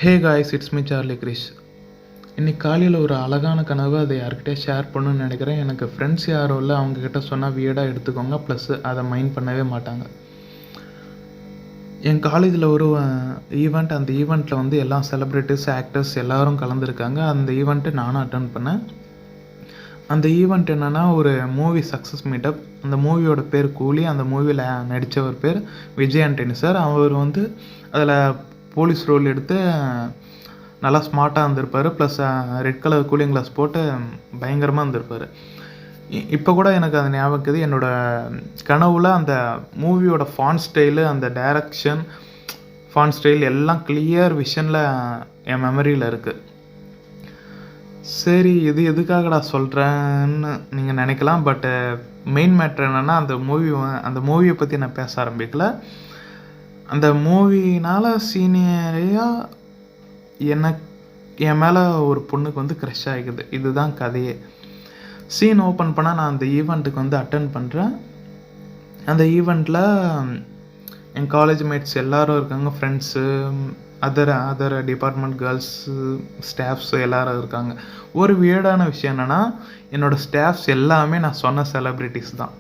Hey guys, it's me Charlie Krish. இன்னைக்கு காலையில் ஒரு அழகான கனவு, அதை யார்கிட்டே ஷேர் பண்ணணும்னு நினைக்கிறேன். எனக்கு ஃப்ரெண்ட்ஸ் யாரும் இல்லை, அவங்கக்கிட்ட சொன்னால் வியர்டாக எடுத்துக்கோங்க, ப்ளஸ் அதை மைண்ட் பண்ணவே மாட்டாங்க. என் காலேஜில் ஒரு ஈவெண்ட், அந்த ஈவெண்ட்டில் வந்து எல்லா செலிப்ரிட்டிஸ், ஆக்டர்ஸ் எல்லோரும் கலந்துருக்காங்க. அந்த ஈவெண்ட்டு நானும் அட்டன் பண்ணேன். அந்த ஈவெண்ட் என்னென்னா, ஒரு மூவி சக்ஸஸ் மீட்டப். அந்த மூவியோட பேர் கூலி. அந்த மூவியில் நடித்தவர் பேர் விஜய் ஆண்டனி சார். அவர் வந்து அதில் போலீஸ் ரோல் எடுத்து நல்லா ஸ்மார்ட்டாக இருந்திருப்பார். Plus red colour cooling glass போட்டு பயங்கரமாக இருந்திருப்பார். இப்போ கூட எனக்கு அது ஞாபகம் இருக்குது. என்னோடய கனவுல அந்த மூவியோட ஃபாண்ட் ஸ்டைலு, அந்த டைரக்ஷன், ஃபாண்ட் ஸ்டைல் எல்லாம் கிளியர் விஷனில் என் மெமரியில் இருக்குது. சரி, இது எதுக்காகடா சொல்கிறேன்னு நீங்கள் நினைக்கலாம். பட்டு மெயின் மேட்ரு என்னென்னா, அந்த மூவியை பற்றி நான் பேச ஆரம்பிக்கல. அந்த மூவினால் சீனியரையாக என் மேலே ஒரு பொண்ணுக்கு வந்து க்ரஷ் ஆகிக்குது. இதுதான் கதையே. சீன் ஓப்பன் பண்ணால் நான் அந்த ஈவெண்ட்டுக்கு வந்து அட்டன் பண்ணுறேன். அந்த ஈவெண்ட்டில் என் காலேஜ் மேட்ஸ் எல்லோரும் இருக்காங்க, friends, other department girls, staffs எல்லோரும் இருக்காங்க. ஒரு வியர்டான விஷயம் என்னென்னா, என்னோடய ஸ்டாஃப்ஸ் எல்லாமே நான் சொன்ன செலிப்ரிட்டிஸ் தான்.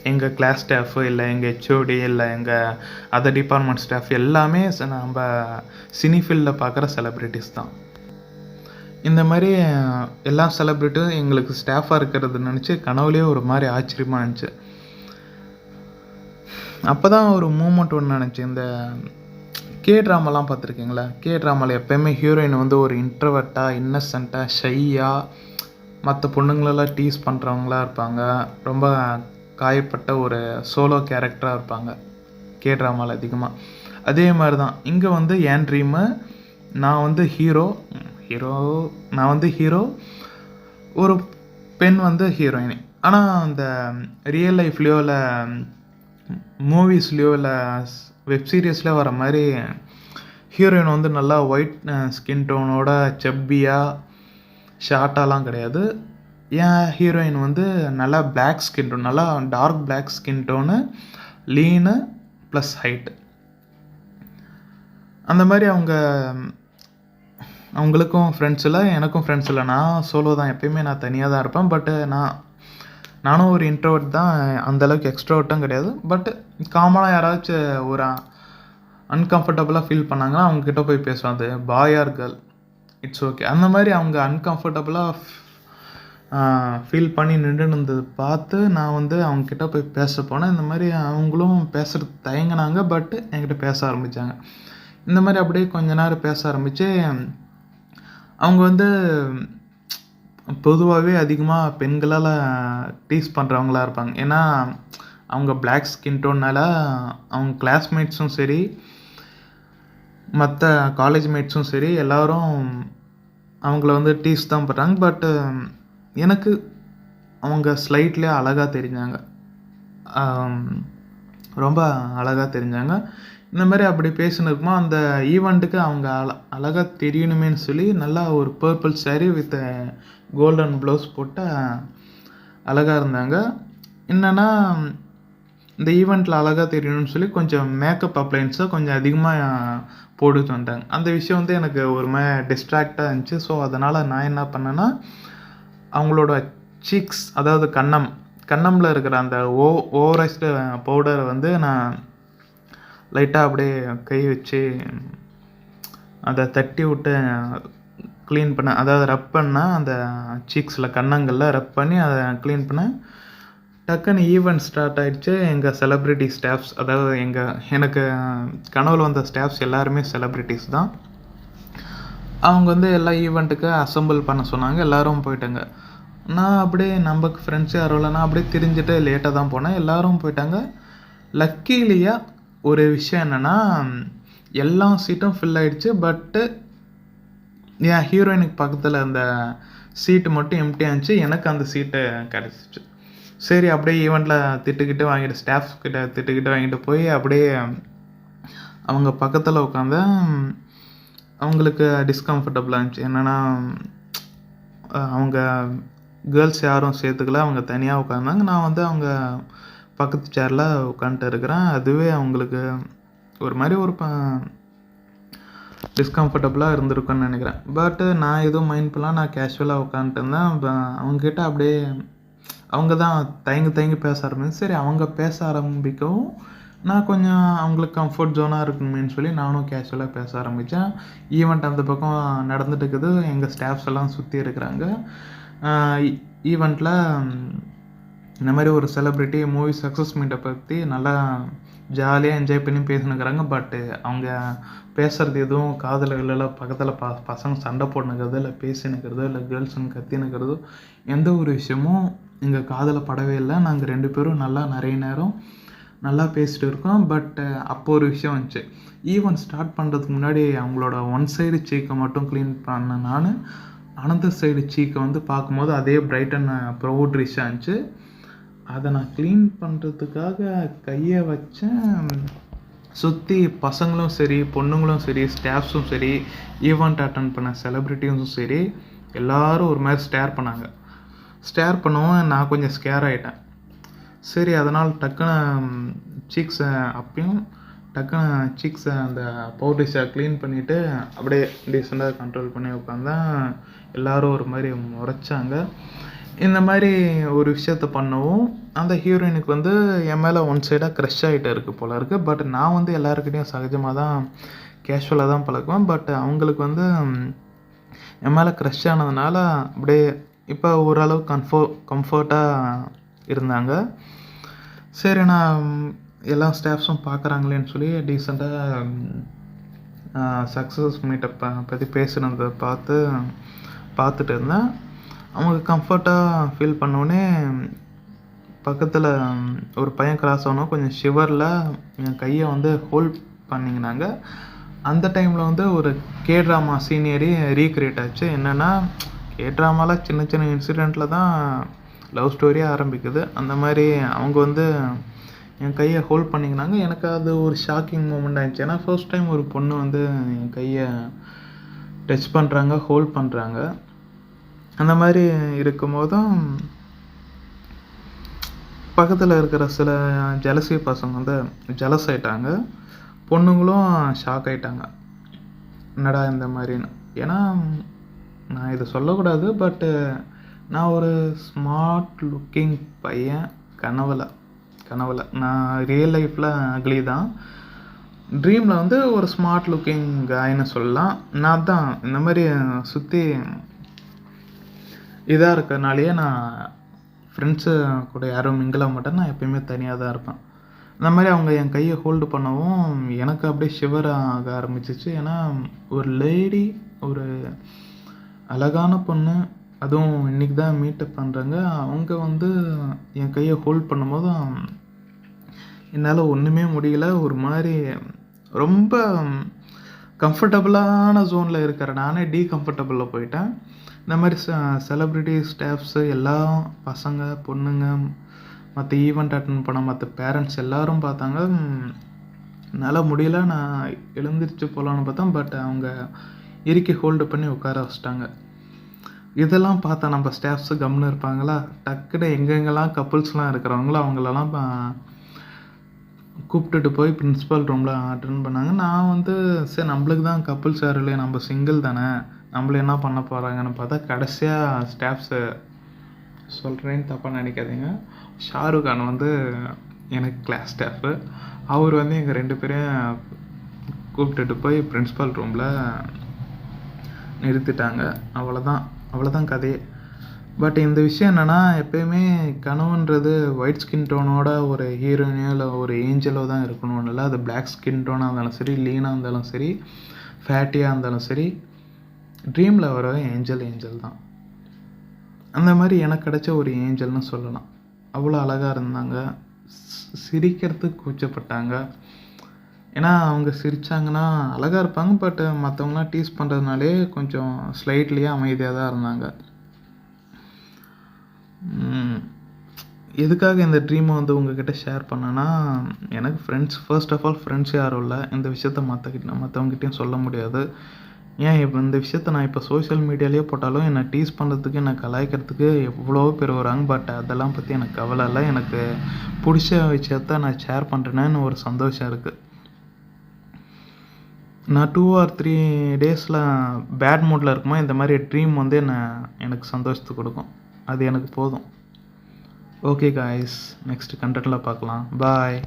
எங்கள் கிளாஸ் ஸ்டாஃபு, இல்லை எங்கள் ஹெச்ஓடி, இல்லை எங்கள் அதர் டிபார்ட்மெண்ட் ஸ்டாஃப் எல்லாமே நம்ம சினி ஃபீல்டில் பார்க்குற செலிப்ரிட்டிஸ் தான். இந்த மாதிரி எல்லா செலிப்ரிட்டியும் எங்களுக்கு ஸ்டாஃபாக இருக்கிறது நினச்சி கனவுலேயே ஒரு மாதிரி ஆச்சரியமாக இருந்துச்சு. அப்போ தான் ஒரு மூமெண்ட் ஒன்று நினச்சி, இந்த ட்ராமாலாம் பார்த்துருக்கீங்களா? ட்ராமாவில் எப்போயுமே ஹீரோயின் வந்து ஒரு இன்ட்ரவர்ட்டாக, இன்னசென்ட்டாக, ஷையாக, மற்ற பொண்ணுங்களெல்லாம் டீஸ் பண்ணுறவங்களா இருப்பாங்க. ரொம்ப காயப்பட்ட ஒரு சோலோ கேரக்டராக இருப்பாங்க ட்ராமாவில் அதிகமாக. அதே மாதிரி தான் இங்கே வந்து என் ட்ரீமு, நான் வந்து ஹீரோ, ஒரு பெண் வந்து ஹீரோயின். ஆனால் அந்த ரியல் லைஃப்லேயோ இல்லை மூவிஸ்லேயோ இல்லை வெப் சீரிஸ்லேயோ வர மாதிரி ஹீரோயின் வந்து நல்லா ஒயிட் ஸ்கின் டோனோட செப்பியாக ஷார்ட்டாலாம் கிடையாது. என் ஹீரோயின் வந்து நல்லா பிளாக் ஸ்கின் டோன், நல்லா dark black skin tone, lean plus height. அந்த மாதிரி அவங்களுக்கும் ஃப்ரெண்ட்ஸ் இல்லை, எனக்கும் ஃப்ரெண்ட்ஸ் இல்லை. நான் சோலோ தான், எப்பயுமே நான் தனியாக தான் இருப்பேன். பட்டு நானும் ஒரு இன்ட்ரோவர்ட் தான், அந்தளவுக்கு எக்ஸ்ட்ரோவர்ட்டும் கிடையாது. பட்டு காமனாக யாராச்சும் ஒரு அன்கம்ஃபர்டபுளாக ஃபீல் பண்ணாங்கன்னா அவங்கக்கிட்ட போய் பேசுவேன். அது boy or girl, it's okay. அந்த மாதிரி அவங்க அன்கம்ஃபர்டபுளாக ஃபீல் பண்ணி நின்றுனது பார்த்து நான் வந்து அவங்கக்கிட்ட போய் பேச போனேன். இந்த மாதிரி அவங்களும் பேசுகிறதுக்கு தயங்கினாங்க. பட்டு என்கிட்ட பேச ஆரம்பித்தாங்க. இந்த மாதிரி அப்படியே கொஞ்ச நேரம் பேச ஆரம்பித்து, அவங்க வந்து பொதுவாகவே அதிகமாக பெண்களால் டீஸ் பண்ணுறவங்களா இருப்பாங்க. ஏன்னா அவங்க பிளாக் ஸ்கின் டோன்னால் அவங்க கிளாஸ்மேட்ஸும் சரி, மற்ற காலேஜ் மேட்ஸும் சரி, எல்லோரும் அவங்கள வந்து டீஸ் தான் பண்ணுறாங்க. பட்டு எனக்கு அவங்க ஸ்லைட்லேயே அழகாக தெரிஞ்சாங்க, ரொம்ப அழகாக தெரிஞ்சாங்க. இந்த மாதிரி அப்படி பேசினிருக்குமா, அந்த ஈவெண்ட்டுக்கு அவங்க அழகாக தெரியணுமேனு சொல்லி நல்லா ஒரு purple sari with golden blouse போட்டு அழகாக இருந்தாங்க. என்னென்னா, இந்த ஈவெண்ட்டில் அழகாக தெரியணும்னு சொல்லி கொஞ்சம் மேக்கப் அப்ளைன்ஸை கொஞ்சம் அதிகமாக போட்டுட்டு வந்துட்டாங்க. அந்த விஷயம் வந்து எனக்கு ஒரு மாதிரி டிஸ்ட்ராக்டாக இருந்துச்சு. ஸோ அதனால் நான் என்ன பண்ணேன்னா, அவங்களோட சீக்ஸ், அதாவது கன்னமில் இருக்கிற அந்த ஓவரைஸ்டு பவுடரை வந்து நான் லைட்டாக அப்படியே கை வச்சு அதை தட்டி விட்டு க்ளீன் பண்ணேன். அதாவது ரப் பண்ணேன், அந்த சீக்ஸில் கன்னங்களில் ரப் பண்ணி அதை க்ளீன் பண்ணேன். டக்குன்னு ஈவெண்ட் ஸ்டார்ட் ஆகிடுச்சு. எங்கள் செலிப்ரிட்டி ஸ்டாஃப்ஸ், அதாவது எனக்கு கனவுல வந்த ஸ்டாஃப்ஸ் எல்லாருமே செலிப்ரிட்டிஸ் தான். அவங்க வந்து எல்லா ஈவெண்ட்டுக்கு அசம்பிள் பண்ண சொன்னாங்க. எல்லோரும் போயிட்டாங்க. நான் அப்படியே நமக்கு ஃப்ரெண்ட்ஸ் யாரும் இல்லை, நான் அப்படியே திரிஞ்சுட்டு லேட்டாக தான் போனேன். எல்லோரும் போயிட்டாங்க. லக்கிலியாக ஒரு விஷயம் என்னென்னா, எல்லா சீட்டும் ஃபில் ஆகிடுச்சு. பட்டு என் ஹீரோயினுக்கு பக்கத்தில் அந்த சீட்டு மட்டும் எம்டியாக இருந்துச்சு. எனக்கு அந்த சீட்டு கிடச்சிச்சு. சரி, அப்படியே ஈவெண்ட்டில் திட்டுக்கிட்டு வாங்கிட்டு, ஸ்டாஃப்ஸ் கிட்ட திட்டுக்கிட்டு வாங்கிட்டு போய் அப்படியே அவங்க பக்கத்தில் உட்காந்து, அவங்களுக்கு டிஸ்கம்ஃபர்டபுளாக இருந்துச்சு. என்னென்னா, அவங்க கேர்ள்ஸ் யாரும் சேர்த்துக்கல, அவங்க தனியாக உட்காந்தாங்க. நான் வந்து அவங்க பக்கத்து சேரில் உட்காந்துட்டு இருக்கிறேன். அதுவே அவங்களுக்கு ஒரு மாதிரி ஒரு டிஸ்கம்ஃபர்டபுளாக இருந்திருக்குன்னு நினைக்கிறேன். பட்டு நான் எதுவும் மைண்ட் பண்ணலாம், நான் கேஷுவலாக உட்காந்துட்டு இருந்தேன். அவங்ககிட்ட அப்படியே அவங்க தான் தயங்கி தயங்கி பேச ஆரம்பிச்சு. சரி அவங்க பேச ஆரம்பிக்கவும் நான் கொஞ்சம் அவங்களுக்கு கம்ஃபர்ட் ஜோனாக இருக்கணுமேன்னு சொல்லி நானும் கேஷுவலாக பேச ஆரம்பித்தேன். ஈவெண்ட் அந்த பக்கம் நடந்துட்டு இருக்குது. எங்கள் ஸ்டாஃப்ஸ் எல்லாம் சுற்றி இருக்கிறாங்க. ஈவெண்ட்டில் இந்த மாதிரி ஒரு செலிப்ரிட்டி மூவி சக்ஸஸ் மீட்டை பற்றி நல்லா ஜாலியாக என்ஜாய் பண்ணி பேசினுக்கிறாங்க. பட்டு அவங்க பேசுகிறது எதுவும் காதில் இல்லைல்ல. பக்கத்தில் பசங்க சண்டை போட்டுனுக்கிறது, இல்லை பேசினுக்கிறதோ, இல்லை கேர்ள்ஸுங்க கத்தினுக்கிறதோ எந்த ஒரு விஷயமும் எங்கள் காதில் படவே இல்லை. நாங்கள் 2 பேரும் நல்லா நிறைய நேரம் நல்லா பேசிட்டு இருக்கோம். பட் அப்போ ஒரு விஷயம் வந்துச்சு. ஈவெண்ட் ஸ்டார்ட் பண்ணுறதுக்கு முன்னாடி அவங்களோட ஒன் சைடு சீக்கை மட்டும் க்ளீன் பண்ண நான் அனதர் சைடு சீக்கை வந்து பார்க்கும்போது அதே பிரைட் அண்ட் ப்ரௌட்ரிஷாக இருந்துச்சு. அதை நான் க்ளீன் பண்ணுறதுக்காக கையை வச்சேன். சுற்றி பசங்களும் சரி, பொண்ணுங்களும் சரி, ஸ்டாஃப்ஸும் சரி, ஈவெண்ட் அட்டன் பண்ண செலிப்ரிட்டிஸும் சரி, எல்லோரும் ஒரு மாதிரி ஸ்டேர் பண்ணாங்க. ஸ்டேர் பண்ணவும் நான் கொஞ்சம் ஸ்கேர் ஆகிட்டேன். சரி, அதனால் டக்குன்னு சீக்ஸை அப்பயும் டக்குன்னு சீக்ஸை அந்த பவுடரிஷை க்ளீன் பண்ணிவிட்டு அப்படியே டீசெண்டாக கண்ட்ரோல் பண்ணி உட்காந்தேன். எல்லோரும் ஒரு மாதிரி முறைச்சாங்க. இந்த மாதிரி ஒரு விஷயத்த பண்ணவும் அந்த ஹீரோயினுக்கு வந்து என் மேலே ஒன் சைடாக க்ரஷ் ஆகிட்டு இருக்குது போல இருக்குது. பட் நான் வந்து எல்லாருக்கிட்டையும் சகஜமாக தான் கேஷுவலாக தான் பழக்குவேன். பட் அவங்களுக்கு வந்து என் மேலே க்ரஷ் ஆனதுனால அப்படியே இப்போ ஓரளவு கம்ஃபர்ட்டாக இருந்தாங்க. சரி, நான் எல்லா ஸ்டாஃப்ஸும் பார்க்குறாங்களேன்னு சொல்லி டீசெண்டாக சக்ஸஸ் மீட்டை பற்றி பேசுனதை பார்த்துட்டு இருந்தேன். அவங்க கம்ஃபர்ட்டாக ஃபீல் பண்ணோடனே பக்கத்தில் ஒரு பையன் கிராஸ் ஆகணும். கொஞ்சம் ஷிவரில் என் கையை வந்து ஹோல்ட் பண்ணிங்கனாங்க. அந்த டைமில் வந்து ஒரு ட்ராமா சீனியரி ரீக்ரியேட் ஆச்சு. என்னென்னா, ட்ராமாவில் சின்ன சின்ன இன்சிடெண்ட்டில் தான் லவ் ஸ்டோரியாக ஆரம்பிக்குது. அந்த மாதிரி அவங்க வந்து என் கையை ஹோல்ட் பண்ணிங்கனாங்க. எனக்கு அது ஒரு ஷாக்கிங் மூமெண்ட் ஆகிடுச்சு. ஏன்னா ஃபர்ஸ்ட் டைம் ஒரு பொண்ணு வந்து என் கையை டச் பண்ணுறாங்க, ஹோல்ட் பண்ணுறாங்க. அந்த மாதிரி இருக்கும்போதும் பக்கத்தில் இருக்கிற சில ஜெலசி பசங்க வந்து ஜெலஸ் ஆகிட்டாங்க. பொண்ணுங்களும் ஷாக் ஆகிட்டாங்க, என்னடா இந்த மாதிரின்னு. ஏன்னா நான் இதை சொல்லக்கூடாது, பட்டு நான் ஒரு ஸ்மார்ட் லுக்கிங் பையன். கனவில் நான் ரியல் லைஃப்பில் அக்லி தான். ட்ரீமில் வந்து ஒரு ஸ்மார்ட் லுக்கிங் காயின்னு சொல்லலாம். நான் தான் இந்த மாதிரி சுற்றி இதாக இருக்கிறதுனாலேயே நான் ஃப்ரெண்ட்ஸு கூட யாரும் மிங்கிளாக மாட்டேன். நான் எப்பயுமே தனியாக தான் இருப்பேன். அந்த மாதிரி அவங்க என் கையை ஹோல்டு பண்ணவும் எனக்கு அப்படியே ஷிவர் ஆக ஆரம்பிச்சிச்சு. ஏன்னா ஒரு லேடி, ஒரு அழகான பொண்ணு, அதுவும் இன்றைக்கி தான் மீட்டப் பண்ணுறாங்க. அவங்க வந்து என் கையை ஹோல்ட் பண்ணும்போது என்னால் ஒன்றுமே முடியல. ஒரு மாதிரி ரொம்ப கம்ஃபர்டபுளான ஜோனில் இருக்கிற நானே டீகம்ஃபர்டபுளில் போயிட்டேன். இந்த மாதிரி செலிப்ரிட்டி ஸ்டாஃப்ஸு எல்லா பசங்க, பொண்ணுங்க, மற்ற ஈவெண்ட் அட்டன் பண்ண மற்ற பேரண்ட்ஸ் எல்லோரும் பார்த்தாங்க. என்னால் முடியல. நான் எழுந்திரிச்சு போகலான்னு பார்த்தேன். பட் அவங்க இறுக்கி ஹோல்டு பண்ணி உட்கார வச்சிட்டாங்க. இதெல்லாம் பார்த்தா நம்ம ஸ்டாஃப்ஸு கம்முன்னு இருப்பாங்களா? டக்குன்னு எங்கெங்கெல்லாம் கப்புள்ஸ்லாம் இருக்கிறவங்களோ அவங்களெல்லாம் கூப்பிட்டுட்டு போய் பிரின்ஸிபல் ரூமில் அட்டென்ட் பண்ணாங்க. நான் வந்து சரி, நம்மளுக்கு தான் கப்புள்ஸ் யாரும் இல்லையே, நம்ம சிங்கிள் தானே, நம்மள என்ன பண்ண போகிறாங்கன்னு பார்த்தா கடைசியாக ஸ்டாஃப்ஸு சொல்கிறேன்னு தப்பாக நினைக்காதீங்க, ஷாருக் கான் வந்து எனக்கு கிளாஸ் ஸ்டாஃபு. அவர் வந்து எங்கள் 2 பேரையும் கூப்பிட்டுட்டு போய் பிரின்ஸிபல் ரூமில் நிறுத்திட்டாங்க. அவ்வளோதான் கதையே. பட் இந்த விஷயம் என்னென்னா, எப்போயுமே கனவுன்றது ஒயிட் ஸ்கின் டோனோட ஒரு ஹீரோயினோ இல்லை ஒரு ஏஞ்சலோ தான் இருக்கணும்னு இல்லை. அது பிளாக் ஸ்கின் டோனாக இருந்தாலும் சரி, லீனாக இருந்தாலும் சரி, ஃபேட்டியாக இருந்தாலும் சரி, ட்ரீமில் வர ஏஞ்சல் தான். அந்த மாதிரி எனக்கு கிடைச்ச ஒரு ஏஞ்சல்னு சொல்லலாம். அவ்வளோ அழகாக இருந்தாங்க. சிரிக்கிறதுக்கு கூச்சப்பட்டாங்க. ஏன்னா அவங்க சிரித்தாங்கன்னா அழகாக இருப்பாங்க. பட் மற்றவங்களாம் டீஸ் பண்ணுறதுனாலே கொஞ்சம் ஸ்லைட்லியாக அமைதியாக தான் இருந்தாங்க. எதுக்காக இந்த ட்ரீமை வந்து உங்ககிட்ட ஷேர் பண்ணேன்னா, எனக்கு ஃபர்ஸ்ட் ஆஃப் ஆல் ஃப்ரெண்ட்ஸ் யாரும் இல்லை. இந்த விஷயத்த மற்றவங்ககிட்டையும் சொல்ல முடியாது. ஏன் இப்போ இந்த விஷயத்த நான் இப்போ சோஷியல் மீடியாலேயே போட்டாலும் என்னை டீஸ் பண்ணுறதுக்கு, என்னை கலாய்க்கிறதுக்கு எவ்வளோ பேர் வராங்க. பட் அதெல்லாம் பற்றி எனக்கு கவலை இல்லை. எனக்கு பிடிச்ச விஷயத்த நான் ஷேர் பண்ணுறேன்னு ஒரு சந்தோஷம் இருக்குது. நான் 2 ஆர் 3 டேஸில் பேட் மூடில் இருக்குமா இந்த மாதிரி ட்ரீம் வந்து எனக்கு சந்தோஷத்தை கொடுக்கும். அது எனக்கு போதும். ஓகே காய்ஸ், நெக்ஸ்ட் கண்டென்ட்டில் பார்க்கலாம். பாய்.